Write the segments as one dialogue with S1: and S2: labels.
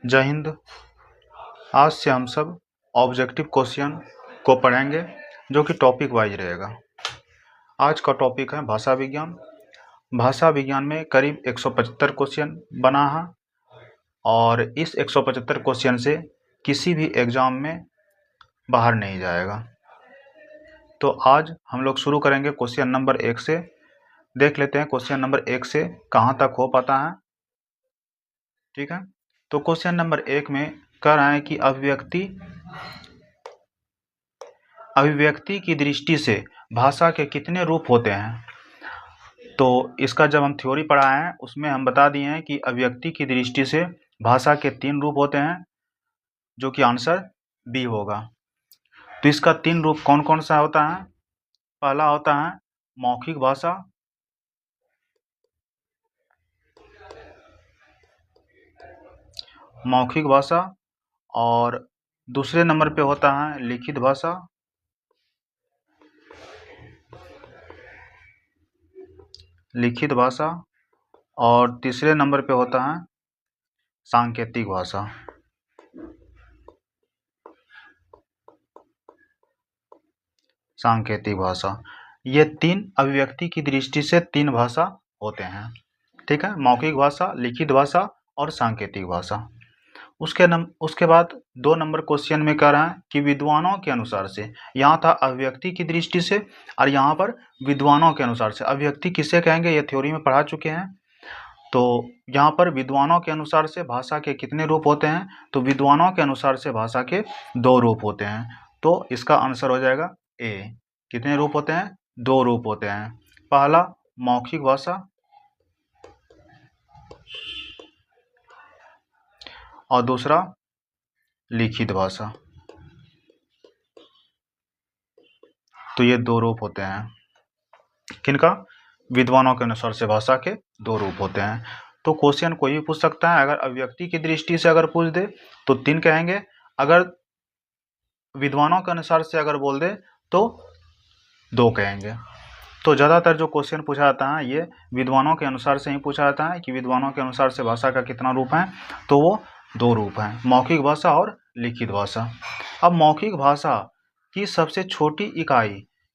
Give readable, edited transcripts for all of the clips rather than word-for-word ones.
S1: जय हिंद। आज से हम सब ऑब्जेक्टिव क्वेश्चन को पढ़ेंगे जो कि टॉपिक वाइज रहेगा। आज का टॉपिक है भाषा विज्ञान। भाषा विज्ञान में करीब 175 क्वेश्चन बना है और इस 175 क्वेश्चन से किसी भी एग्जाम में बाहर नहीं जाएगा। तो आज हम लोग शुरू करेंगे क्वेश्चन नंबर 1 से। देख लेते हैं क्वेश्चन नंबर 1 से कहाँ तक हो पाता है। ठीक है, तो क्वेश्चन नंबर 1 में कह रहा है कि अभिव्यक्ति की दृष्टि से भाषा के कितने रूप होते हैं। तो इसका जब हम थ्योरी पढ़ा है उसमें हम बता दिए हैं कि अभिव्यक्ति की दृष्टि से भाषा के 3 रूप होते हैं, जो कि आंसर बी होगा। तो इसका 3 रूप कौन कौन सा होता है। पहला होता है मौखिक भाषा, और दूसरे नंबर पे होता है लिखित भाषा, और तीसरे नंबर पे होता है सांकेतिक भाषा। ये 3 अभिव्यक्ति की दृष्टि से 3 भाषा होते हैं। ठीक है, मौखिक भाषा, लिखित भाषा और सांकेतिक भाषा। उसके बाद 2 नंबर क्वेश्चन में कह रहा है कि विद्वानों के अनुसार से, यहाँ था अभिव्यक्ति की दृष्टि से और यहाँ पर विद्वानों के अनुसार से। अभिव्यक्ति किसे कहेंगे ये थ्योरी में पढ़ा चुके हैं। तो यहाँ पर विद्वानों के अनुसार से भाषा के कितने रूप होते हैं, तो विद्वानों के अनुसार से भाषा के 2 रूप होते हैं। तो इसका आंसर हो जाएगा ए। कितने रूप होते हैं, 2 रूप होते हैं। पहला मौखिक भाषा और दूसरा लिखित भाषा। तो ये 2 रूप होते हैं किनका, विद्वानों के अनुसार से भाषा के 2 रूप होते हैं। तो क्वेश्चन कोई भी पूछ सकता है। अगर अभिव्यक्ति की दृष्टि से अगर पूछ दे तो 3 कहेंगे, अगर विद्वानों के अनुसार से अगर बोल दे तो 2 कहेंगे। तो ज़्यादातर जो क्वेश्चन पूछा जाता है ये विद्वानों के अनुसार से ही पूछा जाता है कि विद्वानों के अनुसार से भाषा का कितना रूप है। तो वो 2 रूप हैं, मौखिक भाषा और लिखित भाषा। अब मौखिक भाषा की सबसे छोटी इकाई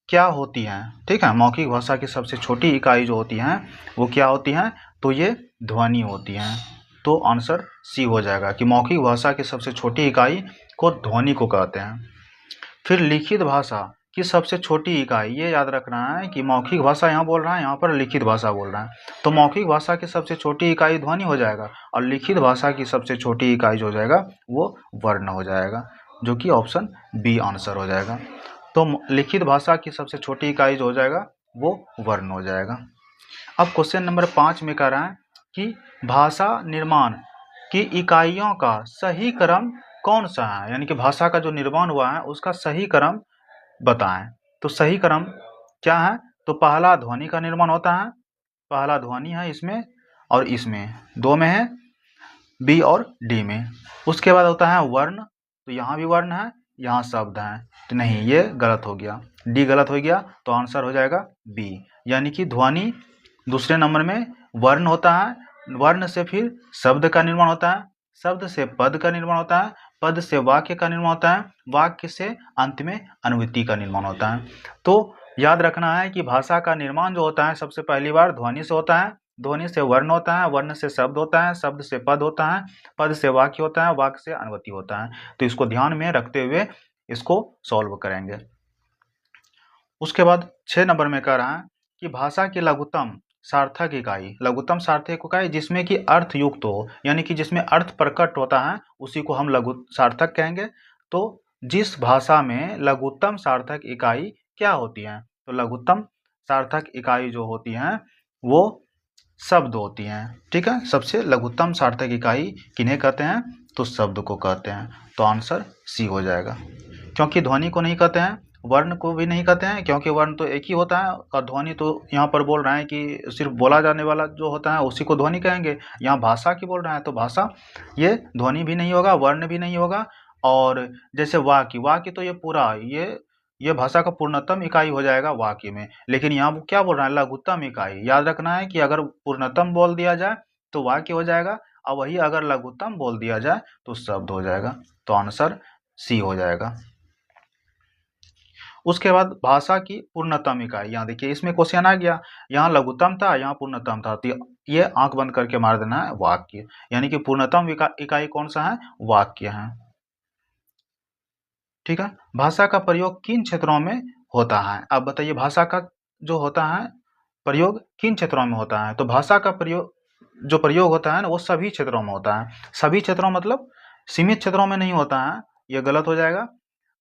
S1: क्या होती है। ठीक है, मौखिक भाषा की सबसे छोटी इकाई जो होती है वो क्या होती है, तो ये ध्वनि होती है। तो आंसर सी हो जाएगा कि मौखिक भाषा की सबसे छोटी इकाई को ध्वनि को कहते हैं। फिर लिखित भाषा की सबसे छोटी इकाई, ये याद रखना है कि मौखिक भाषा यहाँ बोल रहा है, यहाँ पर लिखित भाषा बोल रहा है। तो मौखिक भाषा की सबसे छोटी इकाई ध्वनि हो जाएगा और लिखित भाषा की सबसे छोटी इकाई जो हो जाएगा वो वर्ण हो जाएगा, जो कि ऑप्शन बी आंसर हो जाएगा। तो लिखित भाषा की सबसे छोटी इकाई जो हो जाएगा वो वर्ण हो जाएगा। अब क्वेश्चन नंबर 5 में कह रहा है कि भाषा निर्माण की इकाइयों का सही क्रम कौन सा है, यानी कि भाषा का जो निर्माण हुआ है उसका सही क्रम बताएं। तो सही क्रम क्या है, तो पहला ध्वनि का निर्माण होता है, पहला ध्वनि है इसमें और इसमें, 2 में है, बी और डी में। उसके बाद होता है वर्ण, तो यहाँ भी वर्ण है, यहाँ शब्द है। तो नहीं, ये गलत हो गया, डी गलत हो गया। तो आंसर हो जाएगा बी, यानी कि ध्वनि दूसरे नंबर में, वर्ण होता है, वर्ण से फिर शब्द का निर्माण होता है, शब्द से पद का निर्माण होता है, पद से वाक्य का निर्माण होता है, वाक्य से अंत में अनुवृत्ति का निर्माण होता है। तो याद रखना है कि भाषा का निर्माण जो होता है सबसे पहली बार ध्वनि से होता है, ध्वनि से वर्ण होता है, वर्ण से शब्द होता है, शब्द से पद होता है, पद से वाक्य होता है, वाक्य से अनुवृत्ति होता है। तो इसको ध्यान में रखते हुए इसको सॉल्व करेंगे। उसके बाद 6 नंबर में कह रहा है कि भाषा की लघुत्तम सार्थक इकाई, लघुत्तम सार्थक इकाई जिसमें कि अर्थ युक्त हो, यानी कि जिसमें अर्थ प्रकट होता है उसी को हम लघु सार्थक कहेंगे। तो जिस भाषा में लघुत्तम सार्थक इकाई क्या होती है, तो लघुत्तम सार्थक इकाई जो होती हैं वो शब्द होती हैं। ठीक है, सबसे लघुत्तम सार्थक इकाई किन्हें कहते हैं, तो शब्द को कहते हैं। तो आंसर सी हो जाएगा, क्योंकि ध्वनि को नहीं कहते हैं, वर्ण को भी नहीं कहते हैं, क्योंकि वर्ण तो एक ही होता है और ध्वनि तो यहाँ पर बोल रहे हैं कि सिर्फ बोला जाने वाला जो होता है उसी को ध्वनि कहेंगे। यहाँ भाषा की बोल रहे हैं तो भाषा, ये ध्वनि भी नहीं होगा, वर्ण भी नहीं होगा। और जैसे वाक्य, वाक्य तो ये पूरा ये भाषा का पूर्णतम इकाई हो जाएगा वाक्य में, लेकिन यहाँ वो क्या बोल रहा है, लघुत्तम इकाई। याद रखना है कि अगर पूर्णतम बोल दिया जाए तो वाक्य हो जाएगा और वही अगर लघुत्तम बोल दिया जाए तो शब्द हो जाएगा। तो आंसर सी हो जाएगा। उसके बाद भाषा की पूर्णतम इकाई, यहाँ देखिए इसमें क्वेश्चन आ गया, यहाँ लघुत्तम था, यहाँ पूर्णतम था, तो ये आंख बंद करके मार देना है वाक्य, यानी कि पूर्णतम इकाई कौन सा है, वाक्य है। ठीक है। भाषा का प्रयोग किन क्षेत्रों में होता है, अब बताइए भाषा का जो होता है प्रयोग किन क्षेत्रों में होता है। तो भाषा का प्रयोग जो प्रयोग होता है ना वो सभी क्षेत्रों में होता है। सभी क्षेत्रों मतलब सीमित क्षेत्रों में नहीं होता है, ये गलत हो जाएगा।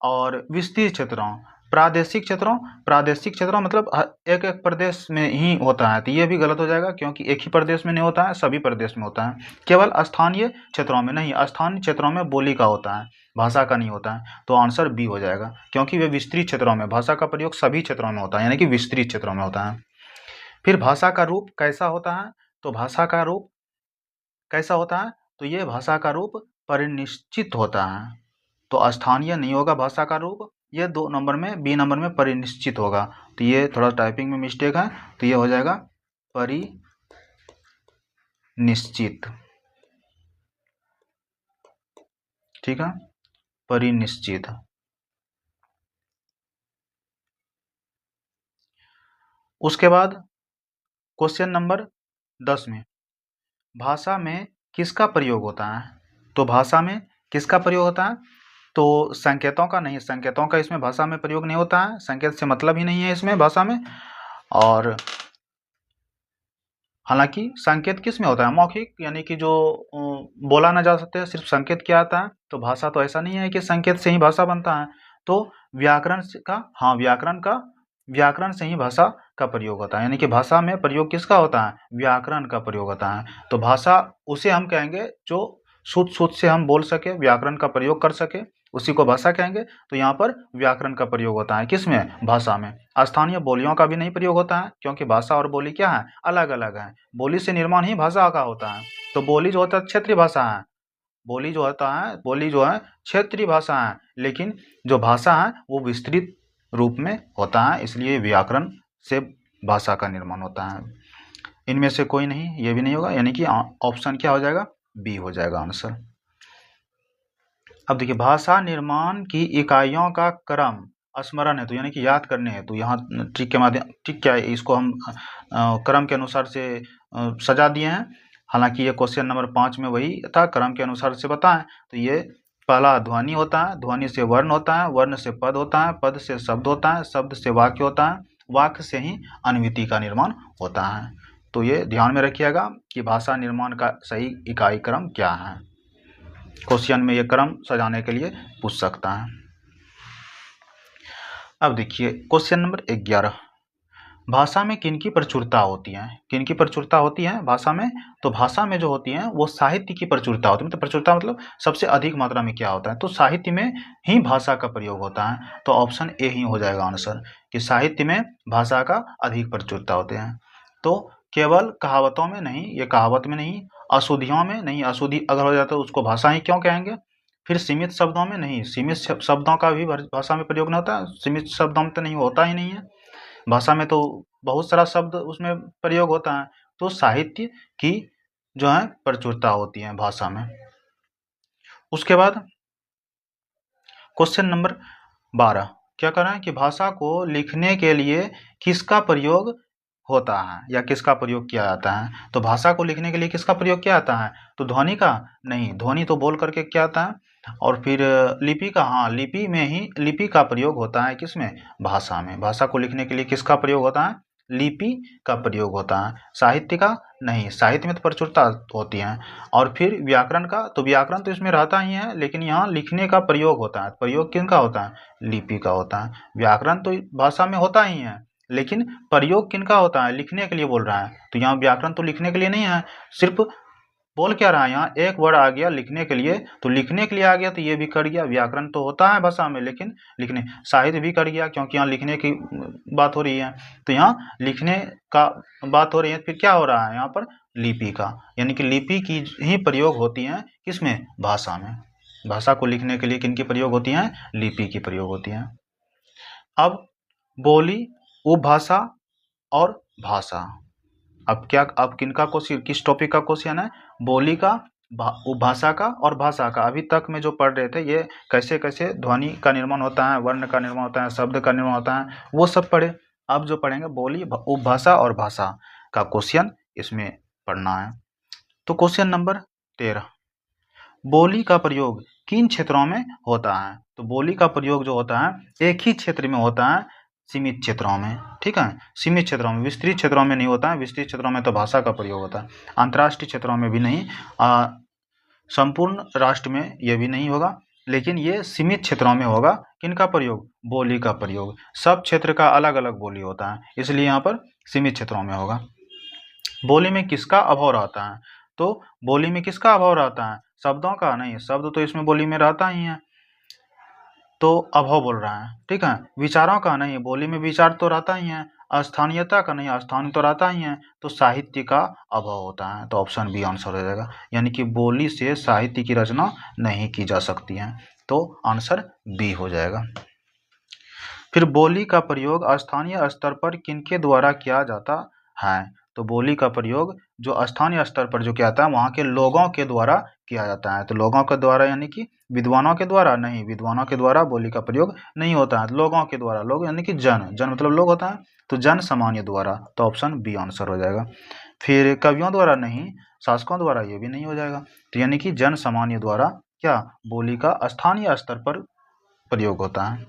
S1: और विस्तृत क्षेत्रों, प्रादेशिक क्षेत्रों मतलब एक एक प्रदेश में ही होता है, तो ये भी गलत हो जाएगा क्योंकि एक ही प्रदेश में नहीं होता है, सभी प्रदेश में होता है। केवल स्थानीय क्षेत्रों में नहीं, स्थानीय क्षेत्रों में बोली का होता है, भाषा का नहीं होता है। तो आंसर बी हो जाएगा क्योंकि वे विस्तृत क्षेत्रों में, भाषा का प्रयोग सभी क्षेत्रों में होता है, यानी कि विस्तृत क्षेत्रों में होता है। फिर भाषा का रूप कैसा होता है, तो भाषा का रूप कैसा होता है, तो ये भाषा का रूप परिनिश्चित होता है। तो स्थानीय नहीं होगा भाषा का रूप, ये 2 नंबर में, बी नंबर में परिनिश्चित होगा। तो ये थोड़ा टाइपिंग में मिस्टेक है, तो ये हो जाएगा परिनिश्चित। ठीक है, परिनिश्चित। उसके बाद क्वेश्चन नंबर 10 में भाषा में किसका प्रयोग होता है, तो भाषा में किसका प्रयोग होता है, तो संकेतों का नहीं, संकेतों का इसमें भाषा में प्रयोग नहीं होता है, संकेत से मतलब ही नहीं है इसमें भाषा में। और हालांकि संकेत किस में होता है, मौखिक, यानी कि जो बोला ना जा सकते, सिर्फ संकेत क्या आता है। तो भाषा तो ऐसा नहीं है कि संकेत से ही भाषा बनता है, तो व्याकरण का, हाँ व्याकरण से ही भाषा का प्रयोग होता है, यानी कि भाषा में प्रयोग किसका होता है, व्याकरण का प्रयोग होता है। तो भाषा उसे हम कहेंगे जो शुद्ध से हम बोल सके, व्याकरण का प्रयोग कर सके, उसी को भाषा कहेंगे। तो यहाँ पर व्याकरण का प्रयोग होता है किसमें, भाषा में। स्थानीय बोलियों का भी नहीं प्रयोग होता है क्योंकि भाषा और बोली क्या है, अलग अलग है। बोली से निर्माण ही भाषा का होता है। तो बोली जो होता है क्षेत्रीय भाषा है, बोली जो है क्षेत्रीय भाषा है, लेकिन जो भाषा है वो विस्तृत रूप में होता है, इसलिए व्याकरण से भाषा का निर्माण होता है। इनमें से कोई नहीं, ये भी नहीं होगा, यानी कि ऑप्शन क्या हो जाएगा, बी हो जाएगा आंसर। अब देखिए भाषा निर्माण की इकाइयों का क्रम स्मरण है, तो यानी कि याद करने हैं, तो यहाँ ट्रिक के माध्यम, ट्रिक क्या है, इसको हम क्रम के अनुसार से सजा दिए हैं। हालांकि ये क्वेश्चन नंबर 5 में वही था, क्रम के अनुसार से बताएं। तो ये पहला ध्वनि होता है, ध्वनि से वर्ण होता है, वर्ण से पद होता है, पद से शब्द होता है, शब्द से वाक्य होता है, वाक्य से ही अनुवृत्ति का निर्माण होता है। तो ये ध्यान में रखिएगा कि भाषा निर्माण का सही इकाई क्रम क्या है। क्वेश्चन में ये क्रम सजाने के लिए पूछ सकता है। अब देखिए क्वेश्चन नंबर 11, भाषा में किनकी प्रचुरता होती है, किनकी प्रचुरता होती है भाषा में। तो भाषा में जो होती है वो साहित्य की प्रचुरता होती है, मतलब प्रचुरता मतलब सबसे अधिक मात्रा में क्या होता है, तो साहित्य में ही भाषा का प्रयोग होता है। तो ऑप्शन ए ही हो जाएगा आंसर, कि साहित्य में भाषा का अधिक प्रचुरता होते हैं। तो केवल कहावतों में नहीं, ये कहावत में नहीं, अशुद्धियों में नहीं, अशुद्धि अगर हो जाता है उसको भाषा ही क्यों कहेंगे। फिर सीमित शब्दों में नहीं, सीमित शब्दों का भी भाषा में प्रयोग नहीं होता, सीमित शब्दों में तो नहीं होता ही नहीं है, भाषा में तो बहुत सारा शब्द उसमें प्रयोग होता है। तो साहित्य की जो है प्रचुरता होती है भाषा में। उसके बाद क्वेश्चन नंबर 12 क्या कर रहे हैं कि भाषा को लिखने के लिए किसका प्रयोग होता है या किसका प्रयोग किया जाता है। तो भाषा को लिखने के लिए किसका प्रयोग किया जाता है, तो ध्वनि का नहीं, ध्वनि तो बोल करके क्या आता है। और फिर लिपि का, हाँ लिपि में ही, लिपि का प्रयोग होता है किसमें, भाषा में। भाषा को लिखने के लिए किसका प्रयोग होता है, लिपि का प्रयोग होता है, साहित्य का नहीं, साहित्य में तो प्रचुरता होती है। और फिर व्याकरण का, तो व्याकरण तो इसमें रहता ही है, लेकिन यहाँ लिखने का प्रयोग होता है, प्रयोग किनका होता है, लिपि का होता है। व्याकरण तो भाषा में होता ही है, लेकिन प्रयोग किनका होता है, लिखने के लिए बोल रहा है। तो यहाँ व्याकरण तो लिखने के लिए नहीं है, सिर्फ बोल क्या रहा है, यहाँ एक वर्ड आ गया लिखने के लिए, तो लिखने के लिए आ गया तो ये भी कट गया। व्याकरण तो होता है भाषा में, लेकिन लिखने, साहित्य भी कट गया क्योंकि यहाँ लिखने की बात हो रही है, तो यहाँ लिखने का बात हो रही है। फिर क्या हो रहा है यहाँ पर, लिपि का, यानी कि लिपि की ही प्रयोग होती है किसमें, भाषा में। भाषा को लिखने के लिए किनकी प्रयोग होती है, लिपि की प्रयोग होती है। अब बोली, उपभाषा और भाषा, अब किनका क्वेश्चन, किस टॉपिक का क्वेश्चन है? बोली का, उपभाषा का और भाषा का। अभी तक में जो पढ़ रहे थे ये कैसे कैसे ध्वनि का निर्माण होता है, वर्ण का निर्माण होता है, शब्द का निर्माण होता है, वो सब पढ़े। अब जो पढ़ेंगे बोली, उपभाषा और भाषा का क्वेश्चन इसमें पढ़ना है। तो क्वेश्चन नंबर 13, बोली का प्रयोग किन क्षेत्रों में होता है? तो बोली का प्रयोग जो होता है एक ही क्षेत्र में होता है, सीमित क्षेत्रों में। ठीक है, सीमित क्षेत्रों में, विस्तृत क्षेत्रों में नहीं होता है। विस्तृत क्षेत्रों में तो भाषा का प्रयोग होता है, अंतर्राष्ट्रीय क्षेत्रों में भी नहीं, संपूर्ण राष्ट्र में ये भी नहीं होगा, लेकिन ये सीमित क्षेत्रों में होगा। किनका प्रयोग? बोली का प्रयोग। सब क्षेत्र का अलग अलग बोली होता है, इसलिए यहाँ पर सीमित क्षेत्रों में होगा। बोली में किसका अभाव रहता है? तो बोली में किसका अभाव रहता है? शब्दों का नहीं, शब्द तो इसमें बोली में रहता ही है, तो अभाव बोल रहा है। ठीक है, विचारों का नहीं, बोली में विचार तो रहता ही है। स्थानीयता का नहीं, स्थानीय तो रहता ही है। तो साहित्य का अभाव होता है, तो ऑप्शन बी आंसर हो जाएगा। यानी कि बोली से साहित्य की रचना नहीं की जा सकती है, तो आंसर बी हो जाएगा। फिर बोली का प्रयोग स्थानीय स्तर पर किनके द्वारा किया जाता है? तो बोली का प्रयोग जो स्थानीय स्तर पर जो किया जाता है वहाँ के लोगों के द्वारा किया जाता है। तो लोगों के द्वारा यानी कि विद्वानों के द्वारा नहीं, विद्वानों के द्वारा बोली का प्रयोग नहीं होता है। लोगों के द्वारा, लोग यानी कि जन, जन मतलब लोग होता है, तो जन सामान्य द्वारा, तो ऑप्शन बी आंसर हो जाएगा। फिर कवियों द्वारा नहीं, शासकों द्वारा, ये भी नहीं हो जाएगा। तो यानी कि जन सामान्य द्वारा क्या बोली का स्थानीय स्तर पर प्रयोग होता है।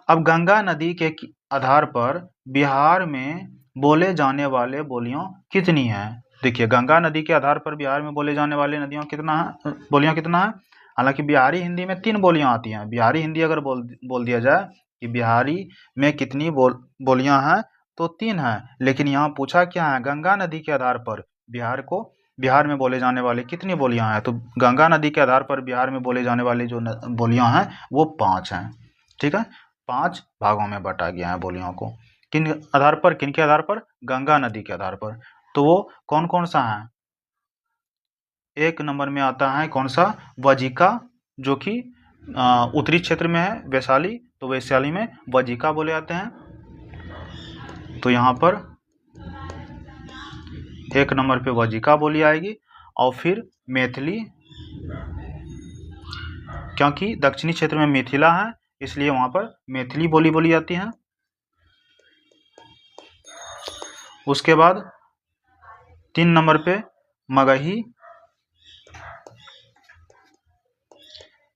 S1: अब गंगा नदी के आधार पर बिहार में बोले जाने वाले बोलियां कितनी हैं? देखिए, गंगा नदी के आधार पर बिहार में बोले जाने वाले बोलियां कितना है? हालांकि बिहारी हिंदी में 3 बोलियां आती हैं। बिहारी हिंदी अगर बोल दिया जाए कि बिहारी में कितनी बोलियां हैं, तो 3 हैं। लेकिन यहाँ पूछा क्या है? गंगा नदी के आधार पर बिहार में बोले जाने वाली कितनी बोलियां हैं? तो गंगा नदी के आधार पर बिहार में बोले जाने वाली जो बोलियां हैं वो 5 हैं। ठीक है, 5 भागों में बांटा गया है बोलियों को। किन आधार पर, किनके आधार पर? गंगा नदी के आधार पर। तो वो कौन कौन सा है? एक नंबर में आता है कौन सा? वजिका, जो कि उत्तरी क्षेत्र में है, वैशाली, तो वैशाली में वजिका बोले जाते हैं। तो यहाँ पर एक नंबर पे वजिका बोली आएगी। और फिर मैथिली, क्योंकि दक्षिणी क्षेत्र में मिथिला है, इसलिए वहाँ पर मैथिली बोली जाती है। उसके बाद 3 नंबर पे मगही,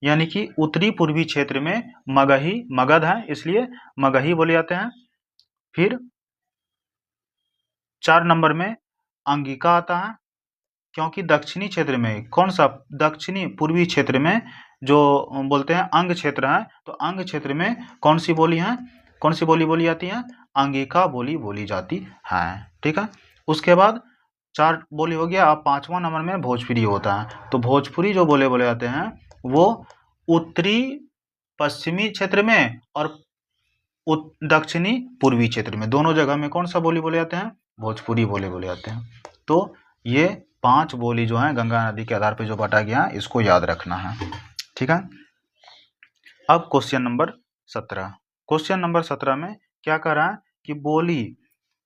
S1: यानी कि उत्तरी पूर्वी क्षेत्र में मगही, मगध है, इसलिए मगही बोले जाते हैं। फिर 4 नंबर में अंगिका आता है, क्योंकि दक्षिणी क्षेत्र में कौन सा? दक्षिणी पूर्वी क्षेत्र में जो बोलते हैं अंग क्षेत्र है, तो अंग क्षेत्र में कौन सी बोली है? कौन सी बोली जाती है? अंगिका बोली जाती है। ठीक है, उसके बाद 4 बोली हो गया। अब 5वां नंबर में भोजपुरी होता है। तो भोजपुरी जो बोले जाते हैं वो उत्तरी पश्चिमी क्षेत्र में और दक्षिणी पूर्वी क्षेत्र में, दोनों जगह में कौन सा बोली बोले जाते हैं? भोजपुरी बोले जाते हैं। तो ये 5 बोली जो है गंगा नदी के आधार पर जो बांटा गया है, इसको याद रखना है। ठीक है, अब क्वेश्चन नंबर 17। क्वेश्चन नंबर 17 में क्या कह रहा है कि बोली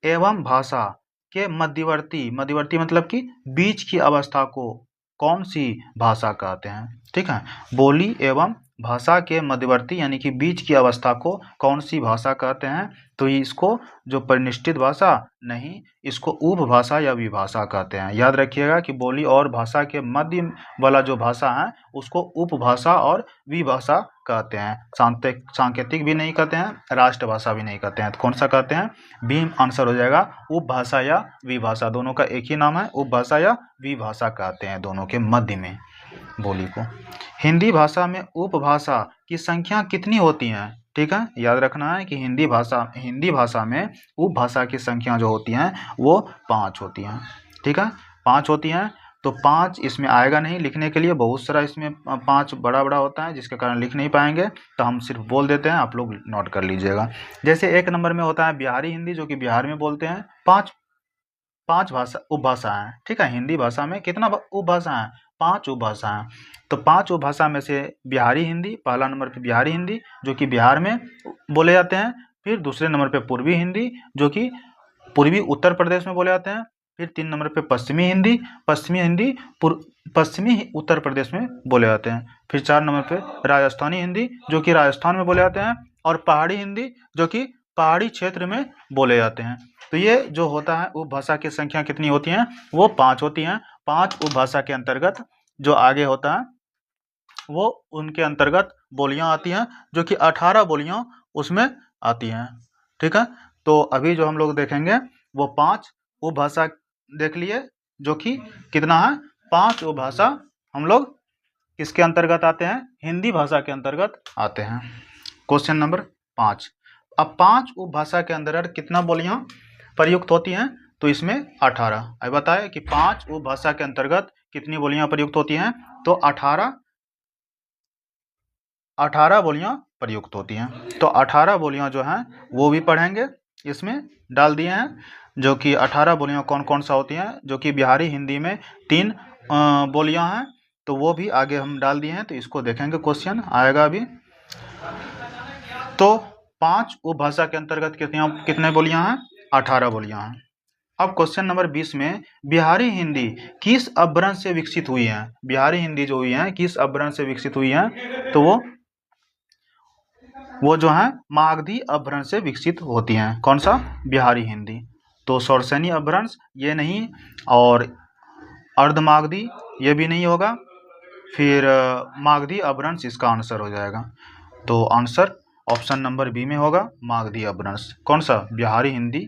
S1: एवं भाषा के मध्यवर्ती मतलब कि बीच की अवस्था को कौन सी भाषा कहते हैं? ठीक है, बोली एवं भाषा के मध्यवर्ती यानी कि बीच की अवस्था को कौन सी भाषा कहते हैं? तो इसको जो परिनिष्ठित भाषा नहीं, इसको उपभाषा या विभाषा कहते हैं। याद रखिएगा कि बोली और भाषा के मध्य वाला जो भाषा है उसको उपभाषा और विभाषा कहते हैं। सांकेतिक भी नहीं कहते हैं, राष्ट्रभाषा भी नहीं कहते हैं। तो कौन सा कहते हैं? बी आंसर हो जाएगा। उपभाषा या विभाषा, दोनों का एक ही नाम है, उपभाषा या विभाषा कहते हैं दोनों के मध्य में बोली को। हिंदी भाषा में उपभाषा की संख्या कितनी होती है? ठीक है, याद रखना है कि हिंदी भाषा में उपभाषा की संख्या जो होती है वो 5 होती हैं। ठीक है, 5 होती हैं। तो 5 इसमें आएगा नहीं लिखने के लिए, बहुत सारा इसमें 5 बड़ा होता है, जिसके कारण लिख नहीं पाएंगे, तो हम सिर्फ बोल देते हैं, आप लोग नोट कर लीजिएगा। जैसे 1 नंबर में होता है बिहारी हिंदी, जो कि बिहार में बोलते हैं। 5 भाषा उपभाषा है। ठीक है, हिंदी भाषा में कितना उपभाषा है? 5 उपभाषा है। तो 5 उपभाषा में से बिहारी हिंदी, पहला नंबर पे बिहारी हिंदी जो कि बिहार में बोले जाते हैं। फिर दूसरे नंबर पे पूर्वी हिंदी जो कि पूर्वी उत्तर प्रदेश में बोले जाते हैं। फिर 3 नंबर पे पश्चिमी हिंदी, पश्चिमी उत्तर प्रदेश में बोले जाते हैं। फिर 4 नंबर पे राजस्थानी हिंदी, जो कि राजस्थान में बोले जाते हैं। और पहाड़ी हिंदी, जो कि पहाड़ी क्षेत्र में बोले जाते हैं। तो ये जो होता है उपभाषा की संख्या कितनी होती हैं, वो 5 होती हैं। 5 उपभाषा के अंतर्गत जो आगे होता है वो उनके अंतर्गत बोलियां आती हैं, जो कि 18 बोलियां उसमें आती हैं। ठीक है, तो अभी जो हम लोग देखेंगे वो 5 उपभाषा देख लिए, जो कि कितना है, 5 उपभाषा हम लोग किसके अंतर्गत आते हैं, हिंदी भाषा के अंतर्गत आते हैं। Question number 5। अब 5 उपभाषा के अंतर्गत कितना बोलियां प्रयुक्त होती हैं, तो इसमें 18। अब बताए कि 5 उपभाषा के अंतर्गत कितनी बोलियां प्रयुक्त होती हैं, तो 18 बोलियां प्रयुक्त होती हैं। तो 18 बोलियां जो हैं वो भी पढ़ेंगे, इसमें डाल दिए हैं, जो कि 18 बोलियां कौन कौन सा होती हैं, जो कि बिहारी हिंदी में 3 बोलियां हैं, तो वो भी आगे हम डाल दिए हैं। तो इसको देखेंगे, क्वेश्चन आएगा अभी। तो 5 उपभाषा के अंतर्गत कितने बोलियां हैं, 18 बोलियां हैं। अब क्वेश्चन नंबर 20 में बिहारी हिंदी किस अपभ्रंश से विकसित हुई है, बिहारी हिंदी जो हुई है किस अपभ्रंश से विकसित हुई है, तो वो जो है मागधी अपभ्रंश से विकसित होती हैं। कौन सा, बिहारी हिंदी। तो शौरसेनी अपभ्रंश ये नहीं, और अर्धमागधी ये भी नहीं होगा, फिर मागधी अपभ्रंश इसका आंसर हो जाएगा। तो आंसर ऑप्शन नंबर बी में होगा, मागधी अपभ्रंश। कौन सा, बिहारी हिंदी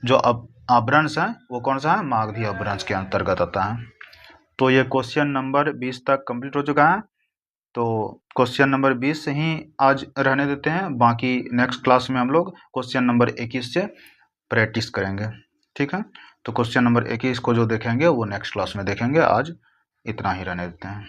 S1: जो अपभ्रंश है वो कौन सा है, मागधी अपभ्रंश के अंतर्गत आता है। तो ये क्वेश्चन नंबर 20 तक कंप्लीट हो चुका है। तो क्वेश्चन नंबर 20 से ही आज रहने देते हैं, बाकी नेक्स्ट क्लास में हम लोग क्वेश्चन नंबर 21 से प्रैक्टिस करेंगे। ठीक है, तो क्वेश्चन नंबर 21 को जो देखेंगे वो नेक्स्ट क्लास में देखेंगे, आज इतना ही रहने देते हैं।